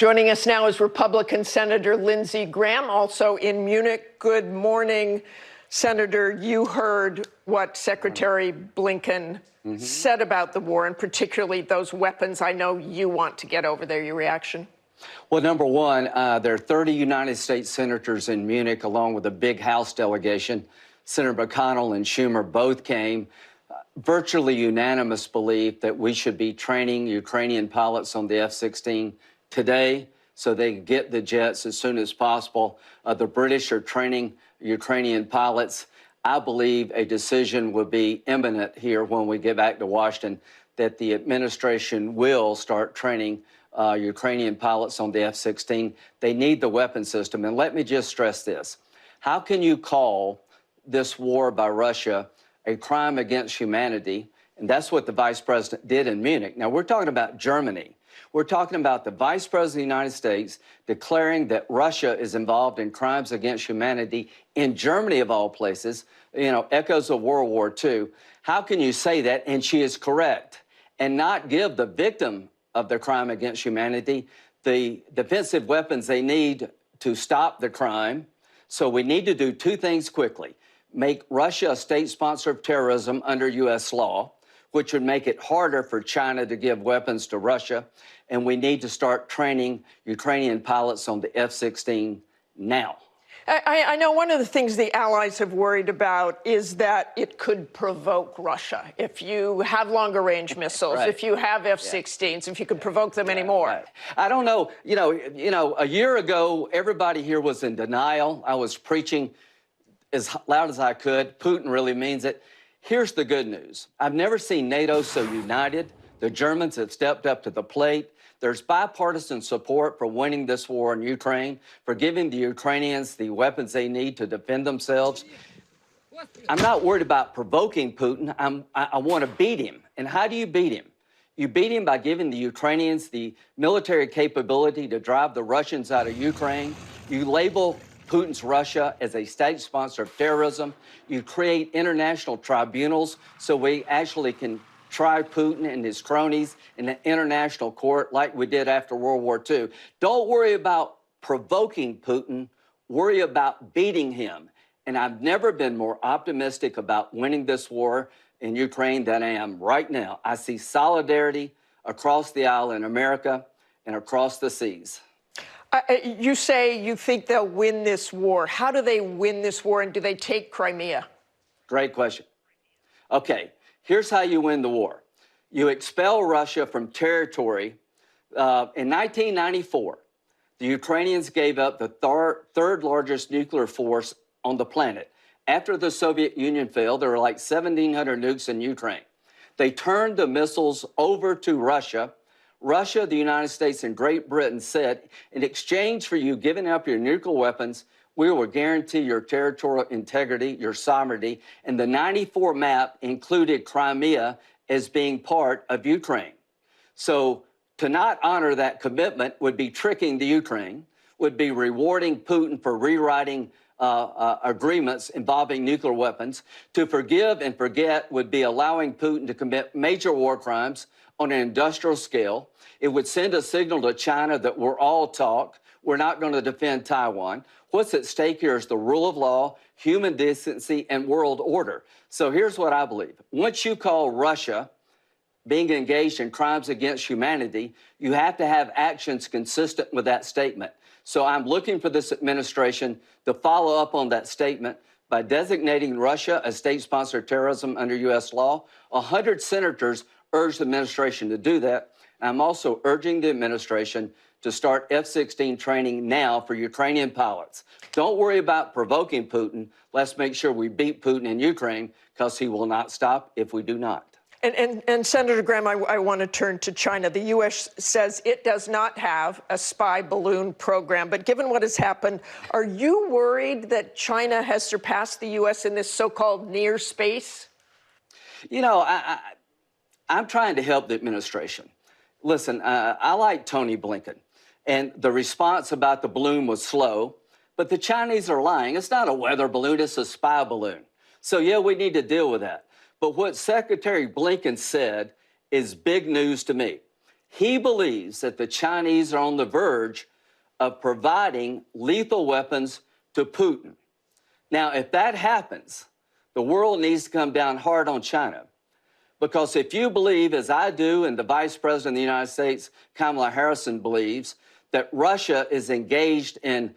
Joining us now is Republican Senator Lindsey Graham, also in Munich. Good morning, Senator. You heard what Secretary Blinken said about the war, and particularly those weapons. I know you want to get over there. Your reaction? Well, number one, there are 30 United States senators in Munich, along with a big House delegation. Senator McConnell and Schumer both came. Virtually unanimous belief that we should be training Ukrainian pilots on the F-16 today so they can get the jets as soon as possible. The British are training Ukrainian pilots. I believe a decision will be imminent here when we get back to Washington that the administration will start training Ukrainian pilots on the F-16. They need the weapon system. And let me just stress this. How can you call this war by Russia a crime against humanity? And that's what the vice president did in Munich. Now, we're talking about Germany. We're talking about the vice president of the United States declaring that Russia is involved in crimes against humanity in Germany, of all places, you know, echoes of World War II. How can you say that? And she is correct, and not give the victim of the crime against humanity the defensive weapons they need to stop the crime. So we need to do two things quickly. Make Russia a state sponsor of terrorism under U.S. law, which would make it harder for China to give weapons to Russia. And we need to start training Ukrainian pilots on the F-16 now. I know one of the things the allies have worried about is that it could provoke Russia. If you have longer range missiles, Right. if you have F-16s, if you could provoke them anymore. Right. I don't know. You know, a year ago, everybody here was in denial. I was preaching as loud as I could. Putin really means it. Here's the good news. I've never seen NATO so united. The Germans have stepped up to the plate. There's bipartisan support for winning this war in Ukraine, for giving the Ukrainians the weapons they need to defend themselves. I'm not worried about provoking Putin. I want to beat him. And how do you beat him? You beat him by giving the Ukrainians the military capability to drive the Russians out of Ukraine. You label Putin's Russia as a state sponsor of terrorism. You create international tribunals so we actually can try Putin and his cronies in an international court like we did after World War II. Don't worry about provoking Putin. Worry about beating him. And I've never been more optimistic about winning this war in Ukraine than I am right now. I see solidarity across the aisle in America and across the seas. You say you think they'll win this war. How do they win this war, and do they take Crimea? Great question. Okay, here's how you win the war. You expel Russia from territory. In 1994, the Ukrainians gave up the third largest nuclear force on the planet. After the Soviet Union failed, there were like 1,700 nukes in Ukraine. They turned the missiles over to Russia. Russia, the United States, and Great Britain said, in exchange for you giving up your nuclear weapons, we will guarantee your territorial integrity, your sovereignty. And the 94 map included Crimea as being part of Ukraine. So to not honor that commitment would be tricking the Ukraine, would be rewarding Putin for rewriting agreements involving nuclear weapons. To forgive and forget would be allowing Putin to commit major war crimes on an industrial scale. It would send a signal to China that we're all talk. We're not going to defend Taiwan. What's at stake here is the rule of law, human decency, and world order. So here's what I believe. Once you call Russia being engaged in crimes against humanity, you have to have actions consistent with that statement. So I'm looking for this administration to follow up on that statement by designating Russia a state sponsor of terrorism under U.S. law. 100 senators urged the administration to do that. I'm also urging the administration to start F-16 training now for Ukrainian pilots. Don't worry about provoking Putin. Let's make sure we beat Putin in Ukraine, because he will not stop if we do not. And Senator Graham, I want to turn to China. The U.S. says it does not have a spy balloon program. But given what has happened, are you worried that China has surpassed the U.S. in this so-called near space? You know, I'm trying to help the administration. Listen, I like Tony Blinken, and the response about the balloon was slow, but the Chinese are lying. It's not a weather balloon, it's a spy balloon. So, yeah, we need to deal with that. But what Secretary Blinken said is big news to me. He believes that the Chinese are on the verge of providing lethal weapons to Putin. Now, if that happens, the world needs to come down hard on China. Because if you believe, as I do, and the Vice President of the United States, Kamala Harris, believes, that Russia is engaged in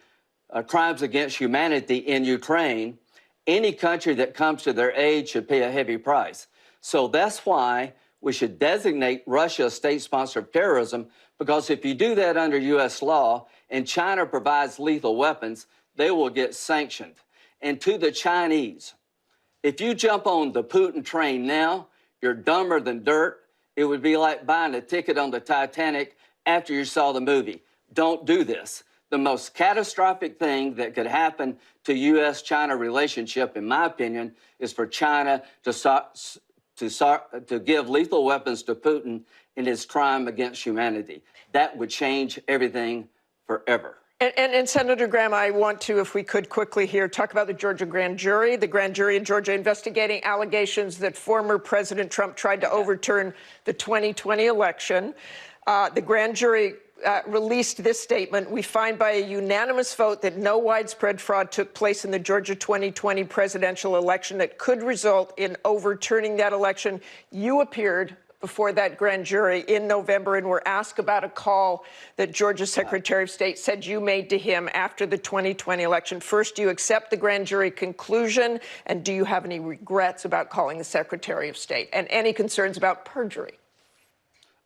crimes against humanity in Ukraine, any country that comes to their aid should pay a heavy price. So that's why we should designate Russia a state sponsor of terrorism, because if you do that under U.S. law and China provides lethal weapons, they will get sanctioned. And to the Chinese, if you jump on the Putin train now, you're dumber than dirt. It would be like buying a ticket on the Titanic after you saw the movie. Don't do this. The most catastrophic thing that could happen to U.S.-China relationship, in my opinion, is for China to give lethal weapons to Putin in his crime against humanity. That would change everything forever. And Senator Graham, I want to, if we could quickly here, talk about the Georgia grand jury. The grand jury in Georgia investigating allegations that former President Trump tried to overturn the 2020 election. The grand jury released this statement. We find by a unanimous vote that no widespread fraud took place in the Georgia 2020 presidential election that could result in overturning that election. You appeared before that grand jury in November and were asked about a call that Georgia's Secretary of State said you made to him after the 2020 election. First, do you accept the grand jury conclusion? And do you have any regrets about calling the Secretary of State? And any concerns about perjury?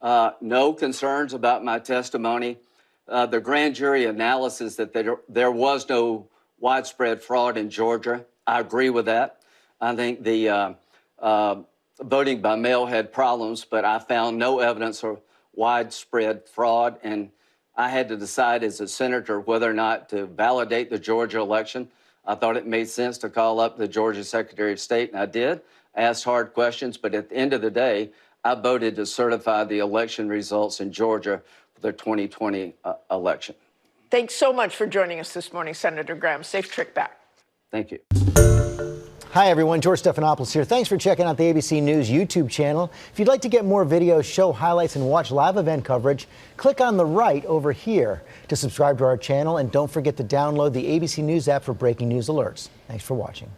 No concerns about my testimony. The grand jury analysis that there was no widespread fraud in Georgia, I agree with that. I think the voting by mail had problems, but I found no evidence of widespread fraud, and I had to decide as a senator whether or not to validate the Georgia election. I thought it made sense to call up the Georgia Secretary of State, and I did. I asked hard questions, but at the end of the day, I voted to certify the election results in Georgia for the 2020 election. Thanks so much for joining us this morning, Senator Graham. Safe trip back. Thank you. Hi, everyone. George Stephanopoulos here. Thanks for checking out the ABC News YouTube channel. If you'd like to get more videos, show highlights, and watch live event coverage, click on the right over here to subscribe to our channel. And don't forget to download the ABC News app for breaking news alerts. Thanks for watching.